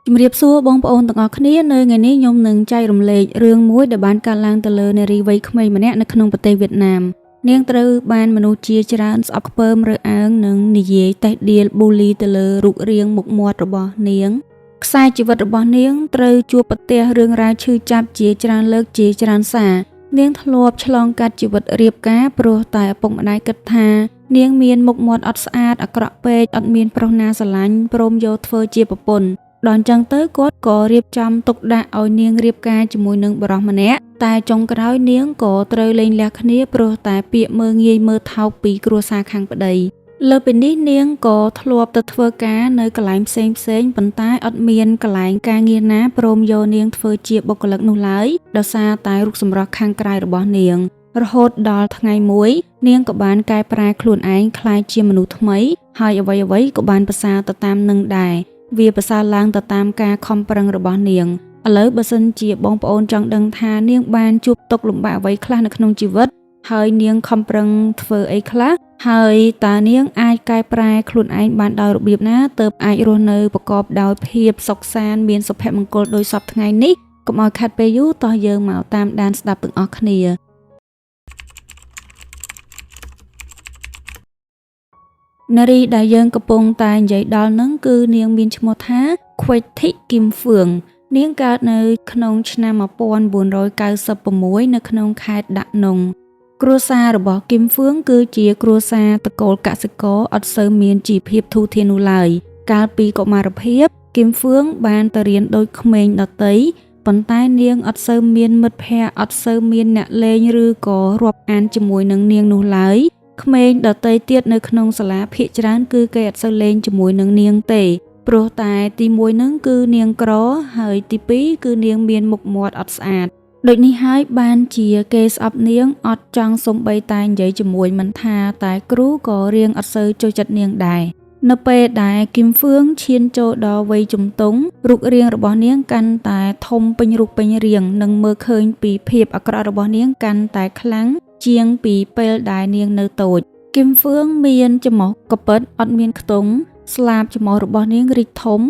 ជំរាបសួរបងប្អូនទាំងអស់គ្នានៅថ្ងៃនេះខ្ញុំនឹងចែករំលែករឿងមួយដែលបានកើតឡើងទៅលើនារីវ័យក្មេងម្នាក់នៅក្នុងប្រទេសវៀតណាមនាងត្រូវបានមនុស្សជាច្រើនស្អប់ខ្ពើមរើសអើងនិងនិយាយតេះដៀលប៊ូលីទៅលើរូបរាងមុខមាត់របស់នាងខ្សែជីវិតរបស់នាងត្រូវជួបប្រទះរឿងរ៉ាវឈឺចាប់ជាច្រើនលើកជាច្រើនសារនាងធ្លាប់ឆ្លងកាត់ជីវិតរៀបការព្រោះតែឪពុកម្ដាយគិតថានាងមានមុខមាត់អត់ស្អាតអាក្រក់ពេកអត់មានប្រុសណាស្រឡាញ់ព្រមយកធ្វើជាប្រពន្ធដល់អញ្ចឹងទៅគាត់ក៏រៀបចំទុកដាក់ឲ្យនាងរៀបការជាមួយនឹងបុរសម្នាក់តែចុងក្រោយនាងក៏ត្រូវលែងលះគ្នាព្រោះតែពាក្យមើលងាយមើលថោកពីគ្រួសារខាងប្តីលើពីនេះនាងក៏ធ្លាប់ទៅធ្វើការនៅកន្លែងផ្សេងប៉ុន្តែអត់មានកន្លែងការងារណាព្រមយកនាងធ្វើជាបុគ្គលិកនោះឡើយដោយសារតែរូបសម្រស់ខាងក្រៅរបស់នាងរហូតដល់ថ្ងៃមួយនាងក៏បានកែប្រែខ្លួនឯងក្លាយជាមនុស្សថ្មីហើយអ្វីៗក៏បានប្រសើរទៅតាមនឹងដែរវាប្រសើរឡើងទៅតាមការខំប្រឹងរបស់នាងឥឡូវបើសិនជាបងប្អូនចង់ដឹងថានាងបានជួបទុក្ខលំបាកអ្វីខ្លះនៅក្នុងជីវិតហើយនាងខំប្រឹងធ្វើអីខ្លះហើយតើនាងអាចកែប្រែខ្លួនឯងបានដោយរបៀបណាទើបអាចរស់នៅប្រកបដោយភាពសុខសាន្តមានសុភមង្គលដោយសពថ្ងៃនេះកុំឲ្យខាត់ពេលយូរតោះយើងមកតាមដានស្ដាប់ទាំងអស់គ្នានារីដែលយើងកំពុងតែនិយាយដល់នឹងគឺនាងមានឈ្មោះថាខ្វេធីគីមហ្វឿងនាងកើតនៅក្នុងឆ្នាំ1996នៅក្នុងខេត្តដាក់នងគ្រួសាររបស់គីមហ្វឿងគឺជាគ្រួសារតកូលកសិករអត់សូវមានជីវភាពធូរធាននោះឡើយកាលពីកុមារភាពគីមហ្វឿងបានទៅរៀនដូចក្មេងដទៃប៉ុន្តែនាងអត់សូវមានមិត្តភ័ក្តិអត់សូវមានអ្នកលេងឬក៏រាប់អានជាមួយនឹងនាងនោះឡើយក្មេងដទៃទៀតនៅក្នុងសាលាភាគច្រើនគឺគេអត់សូវលេងជាមួយនឹងនាងទេព្រោះតែទី1ហ្នឹងគឺនាងក្រហើយទី2គឺនាងមានមុខមាត់អត់ស្អាតដូចនេះហើយបានជាគេស្អប់នាងអត់ចង់សំបីតែនិយាយជាមួយមិនថាតែគ្រូក៏រៀងអត់សូវចូលចិត្តនាងដែរនៅពេលដែលគីមហ្វឿងឈានចូលដល់វ័យជំទង់រូបរាងរបស់នាងកាន់តែធំពេញរូបពេញរាងនិងមើលឃើញពីភាពអាក្រក់របស់នាងកាន់តែខ្លាំងជាងពីពេលដែលនាងនៅតូចគីមហ្វឿងមានច្រមុះកពិតអត់មានខ្ទង់ស្លាបច្រមុះរបស់នាងរីកធំ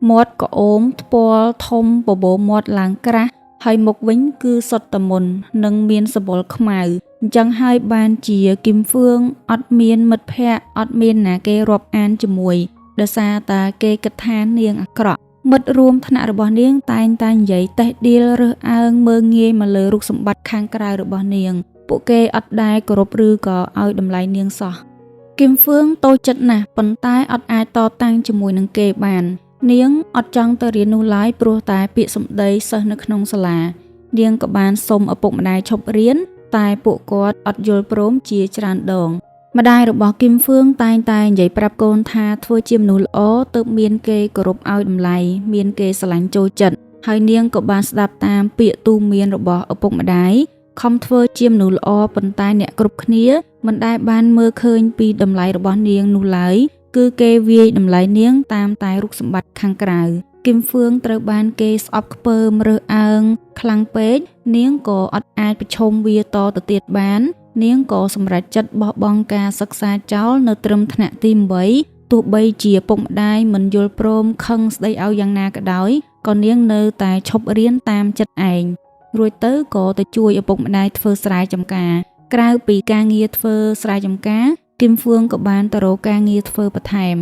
មាត់ក្អូមថ្ពាល់ធំបបោមាត់ឡើងក្រាស់ហើយមុខវិញគឺសុទ្ធតែមុននិងមានសម្បុរខ្មៅអញ្ចឹងហើយបានជាគីមហ្វឿងអត់មានមិត្តភ័ក្តិអត់មានណាគេរាប់អានជាមួយដោយសារតែគេគិតថានាងអាក្រក់មិត្តរួមថ្នាក់របស់នាងតែងតែនិយាយតេះដៀលរើសអើងមើលងាយមកលើរូបសម្បត្តិខាងក្រៅរបស់នាងពួកគេអត់ដែលគោរពឬក៏ឲ្យតម្លៃនាងសោះគីមហ្វឿងតូចចិត្តណាស់ប៉ុន្តែអត់អាចតតាំងជាមួយនឹងគេបាននាងអត់ចង់ទៅរៀននោះឡើយព្រោះតែពាក្យសម្ដីសិស្សនៅក្នុងសាលានាងក៏បានសុំឪពុកម្ដាយឈប់រៀនតែពួកគាត់អត់យល់ព្រមជាច្រើនដងម្ដាយរបស់គីមហ្វឿងតែងតែនិយាយប្រាប់កូនថាធ្វើជាមនុស្សល្អទើបមានគេគោរពឲ្យតម្លៃមានគេស្រឡាញ់ចូលចិត្តហើយនាងក៏បានស្ដាប់តាមពាក្យទូន្មានរបស់ឪពុកម្ដាយខំធ្វើជាមនុស្សល្អប៉ុន្តែអ្នកគ្រប់គ្នាមិនដែលបានមើលឃើញពីតម្លៃរបស់នាងនោះឡើយគឺគេវាយតម្លៃនាងតាមតែរូបសម្បត្តិខាងក្រៅគីមហ្វឿងត្រូវបានគេស្អប់ខ្ពើមរើសអើងខ្លាំងពេកនាងក៏អត់អាចប្រឈមវាតទៅទៀតបាននាងក៏សម្រេចចិត្តបោះបង់ការសិក្សាចោលនៅត្រឹមថ្នាក់ទី8ទោះបីជាពុកម្ដាយមិនយល់ព្រមខឹងស្ដីឲ្យយ៉ាងណាក៏ដោយក៏នាងនៅតែឈប់រៀនតាមចិត្តឯងរួចទៅក៏ទៅជួយឪពុកម្ដាយធ្វើស្រែចម្ការក្រៅពីការងារធ្វើស្រែចម្ការគីមហ្វឿងក៏បានទៅរកការងារធ្វើបន្ថែម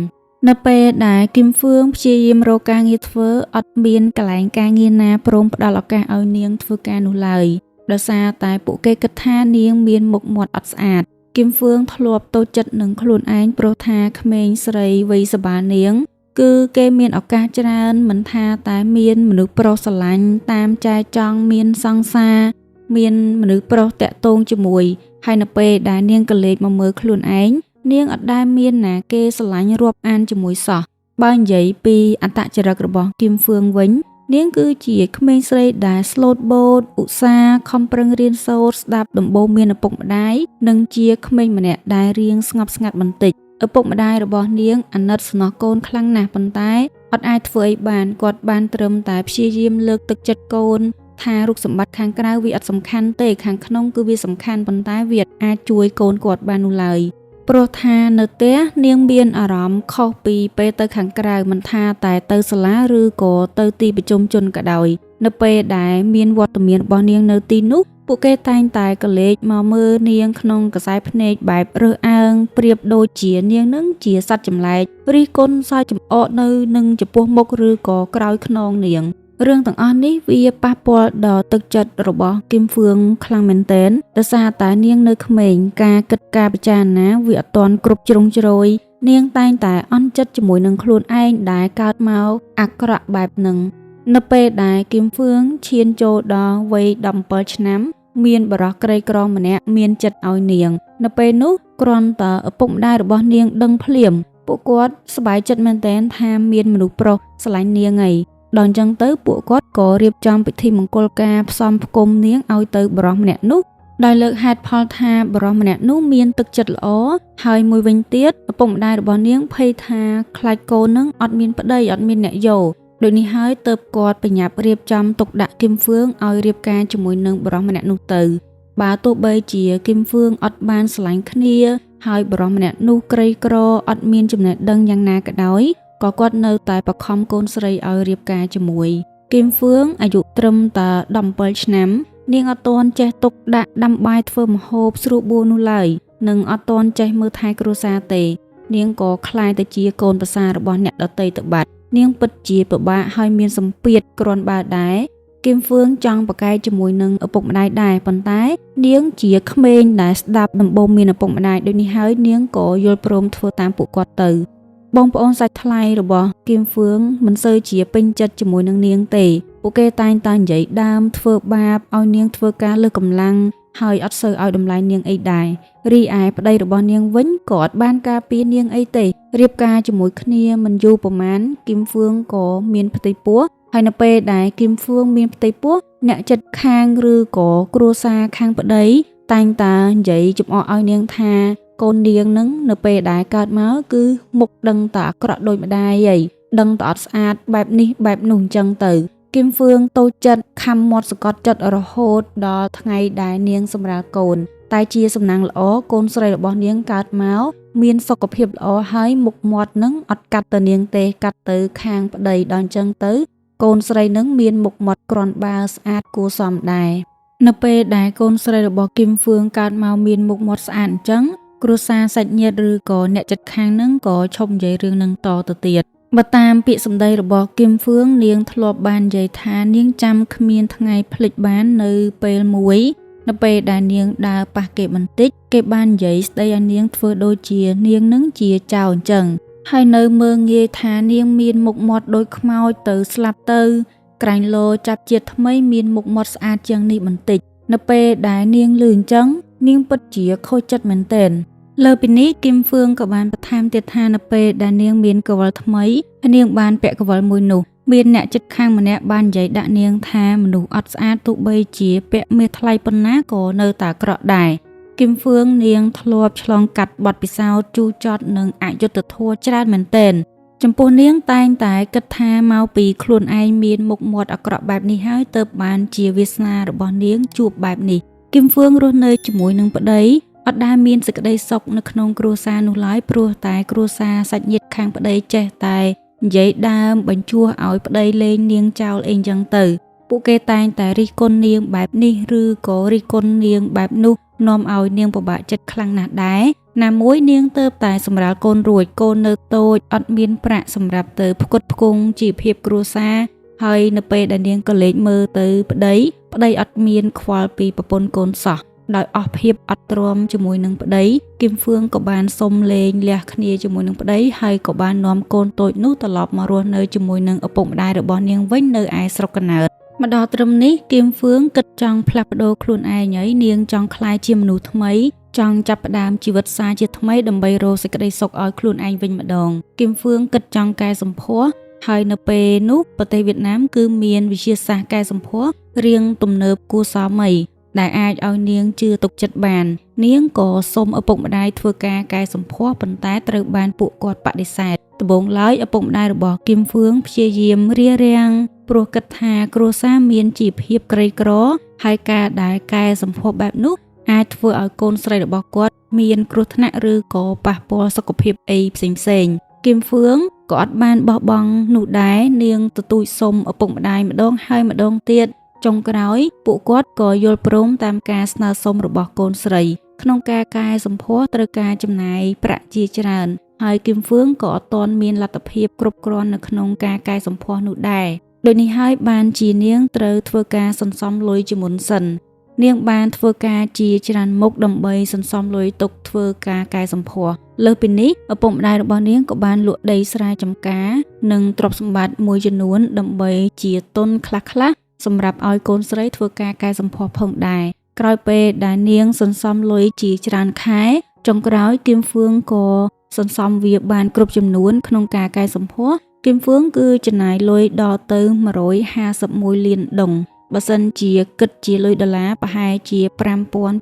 នៅពេលដែលគីមហ្វឿងព្យាយាមរកការងារធ្វើអត់មានកន្លែងការងារណាព្រមផ្ដល់ឱកាសឲ្យនាងធ្វើការនោះឡើយដោយសារតែពួកគេគិតថានាងមានមុខមាត់អត់ស្អាតគីមហ្វឿងធ្លាប់តូចចិត្តនឹងខ្លួនឯងព្រោះថាក្មេងស្រីវ័យសបានាងគឺគេមានឱកាសច្រើនមិនថាតែមានមនុស្សប្រុសស្រឡាញ់តាមចែចង់មានសង្សារមានមនុស្សប្រុសតាក់ទងជាមួយហើយនៅពេលដែលនាងក៏លេចមកមើលខ្លួនឯងនាងអត់ដែលមានណាគេស្រឡាញ់រាប់អានជាមួយសោះបើនិយាយពីអត្តចរិតរបស់គីមហ្វឿងវិញនាងគឺជាក្មេងស្រីដែលស្លូតបូតឧស្សាហ៍ខំប្រឹងរៀនសូត្រស្ដាប់ដំបូន្មានឪពុកម្ដាយនិងជាក្មេងម្នាក់ដែលរៀងស្ងប់ស្ងាត់បន្តិចឪពុកម្ដាយរបស់នាងអាណិតស្នោះកូនខ្លាំងណាស់ប៉ុន្តែអត់អាចធ្វើអីបានគាត់បានត្រឹមតែព្យាយាមលើកទឹកចិត្តកូនថារូបសម្បត្តិខាងក្រៅវាអត់សំខាន់ទេខាងក្នុងគឺវាសំខាន់ប៉ុន្តែវាអាចជួយកូនគាត់បាននោះឡើយ ព្រោះថានៅផ្ទះនាងមានអារម្មណ៍ខុសពីពេលទៅខាងក្រៅមិនថាតែទៅសាលាឬក៏ទៅទីប្រជុំជនក៏ដោយនៅពេលដែលមានវត្តមានរបស់នាងនៅទីនោះពួកគេតែងតែកលេចមកមើលនាងក្នុងខ្សែភ្នែកបែបរើសអើងប្រៀបដូចជានាងនឹងជាសត្វចម្លែករិះគន់សើចចំអកនៅនឹងចំពោះមុខឬក៏ក្រោយខ្នងនាងរឿងទាំងអស់នេះវាប៉ះពាល់ដល់ទឹកចិត្តរបស់គឹមហ្វឿងខ្លាំងមែនទែនដោយសារតែនាងនៅក្មេងការគិតការពិចារណាវាអត់ទាន់គ្រប់ជ្រុងជ្រោយនាងតែងតែអន់ចិត្តជាមួយនឹងខ្លួនឯងដែលកើតមកអាក្រក់បែបហ្នឹងនៅពេលដែលគឹមហ្វឿងឈានចូលដល់វ័យ17ឆ្នាំមានបរិះក្រីក្រម្នាក់មានចិត្តឲ្យនាងនៅពេលនោះគ្រាន់តែឪពុកម្ដាយរបស់នាងដឹងភ្លាមពួកគាត់សប្បាយចិត្តមែនទែនថាមានមនុស្សប្រុសស្រឡាញ់នាងឯងដល់អញ្ចឹងទៅពួកគាត់ក៏រៀបចំពិធីមង្គលការផ្សំផ្គុំនាងឲ្យទៅបរិះម្នាក់នោះដោយលើកហេតុផលថាបរិះម្នាក់នោះមានទឹកចិត្តល្អហើយមួយវិញទៀតឪពុកម្ដាយរបស់នាងភ័យថាខ្លាចកូននឹងអត់មានប្តីអត់មានអ្នកយកដូចនេះហើយទើបគាត់បញ្ញាប់រៀបចំទុកដាក់គឹមហ្វឿងឲ្យរៀបការជាមួយនឹងបរិះម្នាក់នោះទៅបើទោះបីជាគឹមហ្វឿងអត់បានស្រឡាញ់គ្នាហើយបរិះម្នាក់នោះក្រីក្រអត់មានចំណេះដឹងយ៉ាងណាក៏ដោយក៏គាត់នៅតែបខំកូនស្រីឲ្យរៀបការជាមួយគឹមហ្វឿងអាយុត្រឹមតែ17ឆ្នាំនាងអត់ទាន់ចេះទុកដាក់ដាំបាយធ្វើម្ហូបស្រួលបួលនោះឡើយនិងអត់ទាន់ចេះមើលថែគ្រួសារទេនាងក៏คล้ายទៅជាកូនប្រសាររបស់អ្នកដតីទៅបាត់នាងពិតជាពិបាកហើយមានសម្ពាធគ្រាន់បើដែរគឹមហ្វឿងចង់ប្រកែកជាមួយនឹងឪពុកម្ដាយដែរប៉ុន្តែនាងជាក្មេងដែលស្ដាប់ដំបូងមានឪពុកម្ដាយដូចនេះហើយនាងក៏យល់ព្រមធ្វើតាមពួកគាត់ទៅបងប្អូនសាច់ថ្លៃរបស់គឹមហ្វឿងមិនសូវជាពេញចិត្តជាមួយនឹងនាងទេពួកគេតែងតែនិយាយដើមធ្វើបាបឲ្យនាងធ្វើការលើសកម្លាំងហើយអត់សូវឲ្យតម្លៃនាងអីដែររីឯប្តីរបស់នាងវិញក៏អត់បានការពារនាងអីទេរៀបការជាមួយគ្នាមិនយូរប៉ុន្មានគឹមហ្វឿងក៏មានផ្ទៃពោះហើយនៅពេលដែលគឹមហ្វឿងមានផ្ទៃពោះអ្នកចិត្តខាងឬក៏គ្រួសារខាងប្តីតែងតែនិយាយចំអកឲ្យនាងថាកូននាងនឹងនៅពេលដែលកើតមកគឺមុខដឹងតែអាក្រក់ដូចម្ដាយហីដឹងតែអត់ស្អាតបែបនេះបែបនោះអញ្ចឹងទៅគឹមហ្វឿងតូចចិត្តខំមាត់សកត់ចិត្តរហូតដល់ថ្ងៃដែលនាងសម្រាលកូនតែជាសំណាងល្អកូនស្រីរបស់នាងកើតមកមានសុខភាពល្អហើយមុខមាត់នឹងអត់កាត់ទៅនាងទេកាត់ទៅខាងប្តីដល់អញ្ចឹងទៅកូនស្រីនឹងមានមុខមាត់គ្រាន់បើស្អាតគួរសមដែរនៅពេលដែលកូនស្រីរបស់គឹមហ្វឿងកើតមកមានមុខមាត់ស្អាតអញ្ចឹងគ្រួសារសាច់ញាតិឬក៏អ្នកជិតខាងនឹងក៏ឈប់និយាយរឿងនឹងតទៅទៀតបើតាមពាក្យសម្ដីរបស់គឹមហ្វឿងនាងធ្លាប់បាននិយាយថានាងចាំគ្មានថ្ងៃភ្លេចបាននៅពេលមួយនៅពេលដែលនាងដើរប៉ះគេបន្តិចគេបាននិយាយស្ដីឲ្យនាងធ្វើដូចជានាងនឹងជាចៅអញ្ចឹងហើយនៅមើងងាយថានាងមានមុខមាត់ដូចខ្មោចទៅស្លាប់ទៅក្រែងលោចាប់ជាតិថ្មីមានមុខមាត់ស្អាតជាងនេះបន្តិចនៅពេលដែលនាងឮអញ្ចឹងនាងពិតជាខូចចិត្តមែនទែនលើពីនេះគឹមហ្វឿងក៏បានបន្ថែមទៀតថានៅពេលដែលនាងមានកវលថ្មីហើយនាងបានពាក់កវលមួយនោះមានអ្នកជិតខាងម្នាក់បាននិយាយដាក់នាងថាមនុស្សអត់ស្អាតទោះបីជាពាក់មាសថ្លៃប៉ុណ្ណាក៏នៅតែអាក្រក់ដែរគឹមហ្វឿងនាងធ្លាប់ឆ្លងកាត់បទពិសោធន៍ជូរចត់និងអយុត្តិធម៌ច្រើនមែនទែនចំពោះនាងតែងតែគិតថាមកពីខ្លួនឯងមានមុខមាត់អាក្រក់បែបនេះហើយទើបបានជាវាសនារបស់នាងជួបបែបនេះគឹមហ្វឿងរស់នៅជាមួយនឹងប្តីអត់ដែលមានសេចក្តីសុខនៅក្នុងគ្រួសារនោះឡើយព្រោះតែគ្រួសារសាច់ញាតិខាងប្តីចេះតែនិយាយដើមបញ្ជួសឲ្យប្តីលេងនាងចោលអីចឹងទៅពួកគេតែងតែរិះគន់នាងបែបនេះឬក៏រិះគន់នាងបែបនោះនាំឲ្យនាងពិបាកចិត្តខ្លាំងណាស់ដែរណាមួយនាងទៅតែសម្រាលកូនរួចកូននៅតូចអត់មានប្រាក់សម្រាប់ទៅផ្គត់ផ្គង់ជីវភាពគ្រួសារហើយនៅពេលដែលនាងក៏លេចមើលទៅប្តីអត់មានខ្វល់ពីប្រពន្ធកូនសោះដោយអស់ភាពអត់ទ្រាំជាមួយនឹងប្តីគឹមហ្វឿងក៏បានសុំលេងលះគ្នាជាមួយនឹងប្តីហើយក៏បាននាំកូនតូចនោះត្រឡប់មករស់នៅជាមួយនឹងឪពុកម្ដាយរបស់នាងវិញនៅឯស្រុកកណើតមកដល់ត្រឹមនេះគឹមហ្វឿងគិតចង់ផ្លាស់ប្ដូរខ្លួនឯងហើយនាងចង់ក្លាយជាមនុស្សថ្មីចង់ចាប់ផ្ដើមជីវិតសារជាថ្មីដើម្បីរកសេចក្តីសុខឲ្យខ្លួនឯងវិញម្ដងគឹមហ្វឿងគិតចង់កែសម្ផស្សហើយនៅពេលនោះប្រទេសវៀតណាមគឺមានវិទ្យាសាស្ត្រកែសម្ផស្សរៀងទំនើបគួរសមអីដែលអាចឲ្យនាងជឿទុកចិត្តបាននាងក៏សុំឪពុកម្ដាយធ្វើការកែសម្ផស្សប៉ុន្តែត្រូវបានពួកគាត់បដិសេធដំបូងឡើយឪពុកម្ដាយរបស់គឹមហ្វឿងព្យាយាមរារាំងព្រោះគិតថាគ្រួសារមានជីវភាពក្រីក្រហើយការដែលកែសម្ផស្សបែបនោះ អាចធ្វើឲ្យកូនស្រីរបស់គាត់មានគ្រោះថ្នាក់ឬក៏ប៉ះពាល់សុខភាពអីផ្សេងៗគឹមហ្វឿងក៏អត់បានបោះបង់នោះដែរនាងទទូចសុំឪពុកម្ដាយម្ដងហើយម្ដងទៀតចុងក្រោយពួកគាត់ក៏យល់ព្រមតាមការស្នើសុំរបស់កូនស្រីក្នុងការកែសម្ផស្សត្រូវការចំណាយប្រាក់ជាច្រើនហើយគឹមហ្វឿងក៏អត់ទាន់មានលទ្ធភាពគ្រប់គ្រាន់នៅក្នុងការកែសម្ផស្សនោះដែរដូចនេះហើយបានជានាងត្រូវធ្វើការសន្សំលុយជាមុនសិននាងបានធ្វើការជាច្រើនមុខដើម្បីសន្សំលុយទុកធ្វើការកែសម្ផស្សលើសពីនេះឪពុកម្ដាយរបស់នាងក៏បានលក់ដីស្រែចម្ការនិងទ្រព្យសម្បត្តិមួយចំនួនដើម្បីជាទុនខ្លះៗសម្រាប់ឲ្យកូនស្រីធ្វើការកែសម្ផស្សផងដែរក្រោយពេលដែលនាងសន្សំលុយជាច្រើនខែចុងក្រោយគឹមហ្វឿងក៏សន្សំវាបានគ្រប់ចំនួនក្នុងការកែសម្ផស្សគឹមហ្វឿងគឺចំណាយលុយដល់ទៅ151លានដុងបើសិនជាគិតជាលុយដុល្លារប្រហែលជា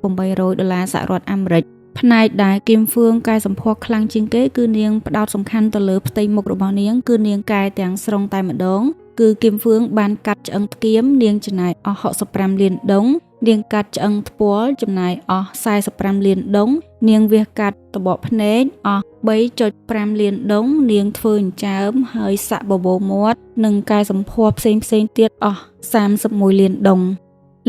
$5,800សហរដ្ឋអាមេរិកផ្នែកដែលគឹមហ្វឿងកែសម្ផស្សខ្លាំងជាងគេគឺនាងផ្ដោតសំខាន់ទៅលើផ្ទៃមុខរបស់នាងគឺនាងកែទាំងស្រុងតែម្ដងគឺគឹមហ្វឿងបានកាត់ឆ្អឹងថ្គាមនាងចំណាយអស់65លានដុងនាងកាត់ឆ្អឹងថ្ពាល់ចំណាយអស់45លានដុងនាងវះកាត់ត្បកភ្នែកអស់3.5លានដុងនាងធ្វើអញ្ចើមហើយសាក់បបោមាត់និងកែសម្ផស្សផ្សេងទៀតអស់31លានដុង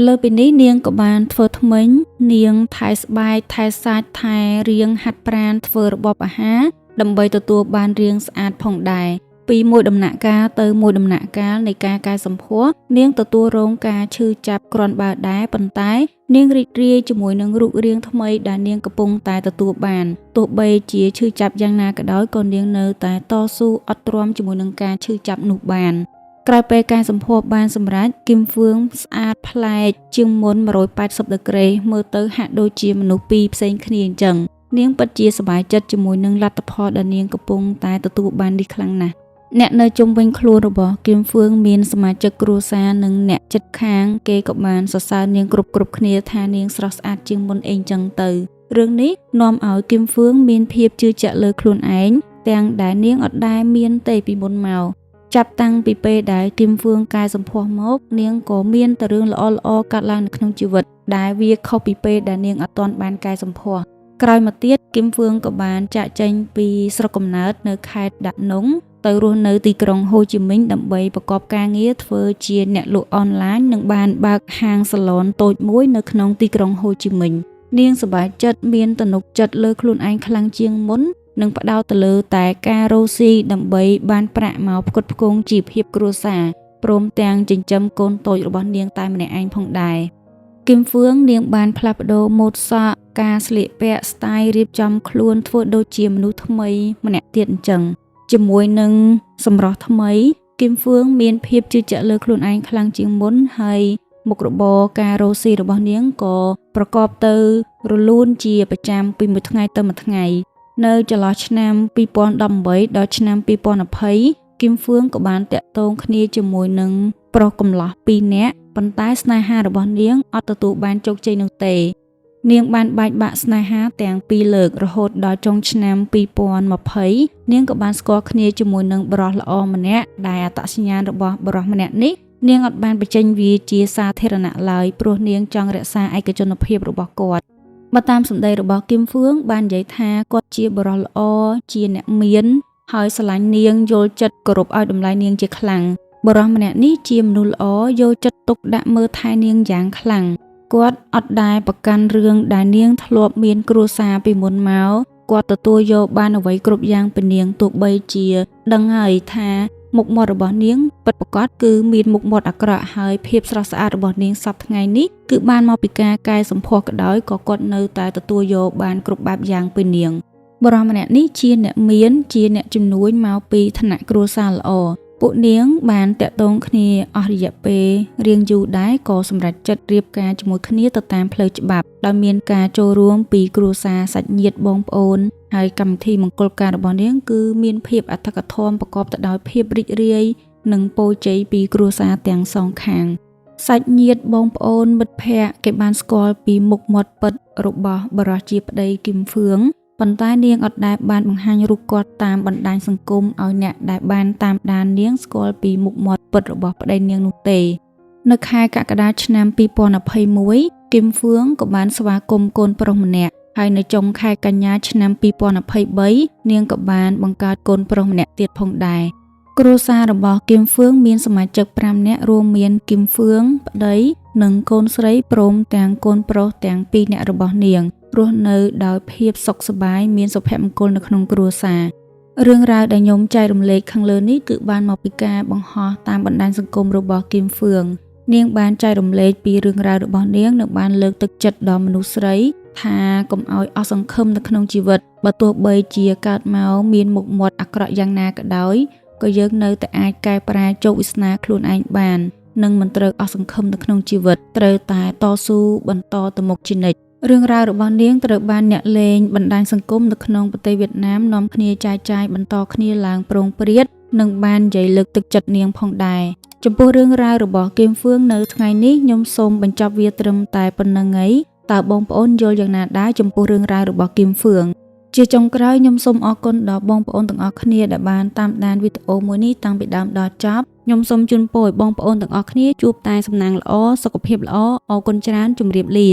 លើពីនេះនាងក៏បានធ្វើថ្មិញនាងថែស្បែកថែសាច់ថែរាងហាត់ប្រាណធ្វើរបបអាហារដើម្បីទទួលបានរាងស្អាតផងដែរពីមួយដំណាក់កាលទៅមួយដំណាក់កាលនៃការកែសម្ផស្សនាងទទួលរងការឈឺចាប់គ្រាន់បើដែរប៉ុន្តែនាងរីករាយជាមួយនឹងរូបរាងថ្មីដែលនាងកំពុងតែទទួលបានទោះបីជាឈឺចាប់យ៉ាងណាក៏ដោយក៏នាងនៅតែតស៊ូអត់ទ្រាំជាមួយនឹងការឈឺចាប់នោះបានក្រោយពេលការសម្ផស្សបានសម្រេចគឹមហ្វឿងស្អាតប្លែកជាងមុន180ដឺក្រេមើលទៅហាក់ដូចជាមនុស្សពីរផ្សេងគ្នាអញ្ចឹងនាងពិតជាសប្បាយចិត្តជាមួយនឹងលទ្ធផលដែលនាងកំពុងតែទទួលបាននេះខ្លាំងណាស់អ្នកនៅជុំវិញខ្លួនរបស់គឹមហ្វឿងមានសមាជិកគ្រួសារនិងអ្នកជិតខាងគេក៏បានសរសើរនាងគ្រប់គ្នាថានាងស្រស់ស្អាតជាងមុនអីចឹងទៅរឿងនេះនាំឲ្យគឹមហ្វឿងមានភាពជឿជាក់លើខ្លួនឯងទាំងដែលនាងអត់ដែលមានទេពីមុនមកចាប់តាំងពីពេលដែលគឹមហ្វឿងកែសម្ផស្សមកនាងក៏មានតែរឿងល្អៗកើតឡើងនៅក្នុងជីវិតដែលវាខុសពីពេលដែលនាងអត់ទាន់បានកែសម្ផស្សក្រោយមកទៀតគឹមហ្វឿងក៏បានចាកចេញពីស្រុកកំណើតនៅខេត្តដាណុងទៅរស់នៅទីក្រុងហូជីមិញដើម្បីប្រកបការងារធ្វើជាអ្នកលក់អនឡាញនិងបានបើកហាងសាឡនតូចមួយនៅក្នុងទីក្រុងហូជីមិញនាងសប្បាយចិត្តមានទំនុកចិត្តលើខ្លួនឯងខ្លាំងជាងមុននិងផ្ដោតទៅលើតែការរកស៊ីដើម្បីបានប្រាក់មកផ្គត់ផ្គង់ជីវភាពគ្រួសារព្រមទាំងចិញ្ចឹមកូនតូចរបស់នាងតែម្នាក់ឯងផងដែរគឹមហ្វឿងនាងបានផ្លាស់ប្ដូរម៉ូដសក់ការស្លៀកពាក់ស្ទាយរៀបចំខ្លួនធ្វើដូចជាមនុស្សថ្មីម្នាក់ទៀតអញ្ចឹងជាមួយនឹងសម្រស់ថ្មីគឹមហ្វឿងមានភាពជឿជាក់លើខ្លួនឯងខ្លាំងជាងមុនហើយមុខរបរការរកស៊ីរបស់នាងក៏ប្រកបទៅរលូនជាប្រចាំពីមួយថ្ងៃទៅមួយថ្ងៃនៅចន្លោះឆ្នាំ2018ដល់ឆ្នាំ2020គឹមហ្វឿងក៏បានតាក់ទងគ្នាជាមួយនឹងប្រុសកំឡោះ2នាក់ប៉ុន្តែស្នេហារបស់នាងអត់ទទួលបានជោគជ័យនោះទេនាងបានបែកបាក់ស្នេហាទាំងពីរលើករហូតដល់ចុងឆ្នាំ2020នាងក៏បានស្គាល់គ្នាជាមួយនឹងបុរសល្អម្នាក់ដែលអត្តសញ្ញាណរបស់បុរសម្នាក់នេះនាងអត់បានបញ្ចេញវាជាសាធារណៈឡើយព្រោះនាងចង់រក្សាឯកជនភាពរបស់គាត់បើតាមសម្ដីរបស់គឹមហ្វឿងបាននិយាយថាគាត់ជាបុរសល្អជាអ្នកមានហើយស្រឡាញ់នាងយល់ចិត្តគោរពឲ្យតម្លៃនាងជាខ្លាំងបុរសម្នាក់នេះជាមនុស្សល្អយកចិត្តទុកដាក់មើលថែនាងយ៉ាងខ្លាំងគាត់អត់ដែលប្រកាន់រឿងដែលនាងធ្លាប់មានគ្រួសារពីមុនមកគាត់ទទួលយកបានអ្វីគ្រប់យ៉ាងពីនាងទោះបីជាដឹងហើយថាមុខមាត់របស់នាងពិតប្រាកដគឺមានមុខមាត់អាក្រក់ហើយភាពស្រស់ស្អាតរបស់នាងសប្តាហ៍ថ្ងៃនេះគឺបានមកពីការកែសម្ផស្សក៏ដោយក៏គាត់នៅតែទទួលយកបានគ្រប់បែបយ៉ាងពីនាងបុរសម្នាក់នេះជាអ្នកមានជាអ្នកជំនួញមកពីឋានៈគ្រួសារល្អពួកនាងបានតាក់ទងគ្នាអស់រយៈពេលរៀងយូរដែរក៏សម្រេចចិត្តរៀបការជាមួយគ្នាទៅតាមផ្លូវច្បាប់ដោយមានការចូលរួមពីគ្រួសារសាច់ញាតិបងប្អូនហើយកម្មវិធីមង្គលការរបស់នាងគឺមានភាពអធិកអធមប្រកបទៅដោយភាពរីករាយនិងពរជ័យពីគ្រួសារទាំងសងខាងសាច់ញាតិបងប្អូនមិត្តភ័ក្តិគេបានស្គាល់ពីមុខមាត់ពិតរបស់បុរសជាប្តីគឹមហ្វឿងប៉ុន្តែនាងអត់ដែលបានបង្ហាញរូបគាត់តាមបណ្ដាញសង្គមឲ្យអ្នកដែលបានតាមដាននាងស្គាល់ពីមុខមាត់ពិតរបស់ប្តីនាងនោះទេនៅខែកក្កដាឆ្នាំ2021 គឹមហ្វឿងក៏បានស្វាគមន៍កូនប្រុសម្នាក់ហើយនៅចុងខែកញ្ញាឆ្នាំ2023នាងក៏បានបង្កើតកូនប្រុសម្នាក់ទៀតផងដែរគ្រួសាររបស់គឹមហ្វឿងមានសមាជិក5នាក់រួមមានគឹមហ្វឿងប្តីនិងកូនស្រីព្រមទាំងកូនប្រុសទាំង2នាក់របស់នាងរស់នៅដោយភាពសុខសប្បាយមានសុភមង្គលនៅក្នុងគ្រួសាររឿងរ៉ាវដែលខ្ញុំចែករំលែកខាងលើនេះគឺបានមកពីការបង្ហោះតាមបណ្ដាញសង្គមរបស់គឹមហ្វឿងនាងបានចែករំលែកពីរឿងរ៉ាវរបស់នាងនិងបានលើកទឹកចិត្តដល់មនុស្សស្រីថាកុំឲ្យអស់សង្ឃឹមនៅក្នុងជីវិតបើទោះបីជាកើតមកមានមុខមាត់អាក្រក់យ៉ាងណាក៏ដោយក៏យើងនៅតែអាចកែប្រែជោគវាសនាខ្លួនឯងបាននិងមិនត្រូវអស់សង្ឃឹមនៅក្នុងជីវិតត្រូវតែតស៊ូបន្តទៅមុខជានិច្ចរឿងរ៉ាវរបស់នាងត្រូវបានអ្នកលេងបណ្ដាញសង្គមនៅក្នុងប្រទេសវៀតណាមនាំគ្នាចែកចាយបន្តគ្នាឡើងប្រងព្រាតនិងបាននិយាយលើកទឹកចិត្តនាងផងដែរចំពោះរឿងរ៉ាវរបស់គឹមហ្វឿងនៅថ្ងៃនេះខ្ញុំសូមបញ្ចប់វាត្រឹមតែប៉ុណ្្នឹងឯងតើបងប្អូនយល់យ៉ាងណាដែរចំពោះរឿងរ៉ាវរបស់គឹមហ្វឿងជាចុងក្រោយខ្ញុំសូមអរគុណដល់បងប្អូនទាំងអស់គ្នាដែលបានតាមដានវីដេអូមួយនេះតាំងពីដើមដល់ចប់ខ្ញុំសូមជូនពរឲ្យបងប្អូនទាំងអស់គ្នាជួបតែសំណាងល្អសុខភាពល្អអរគុណច្រើនជម្រាបលា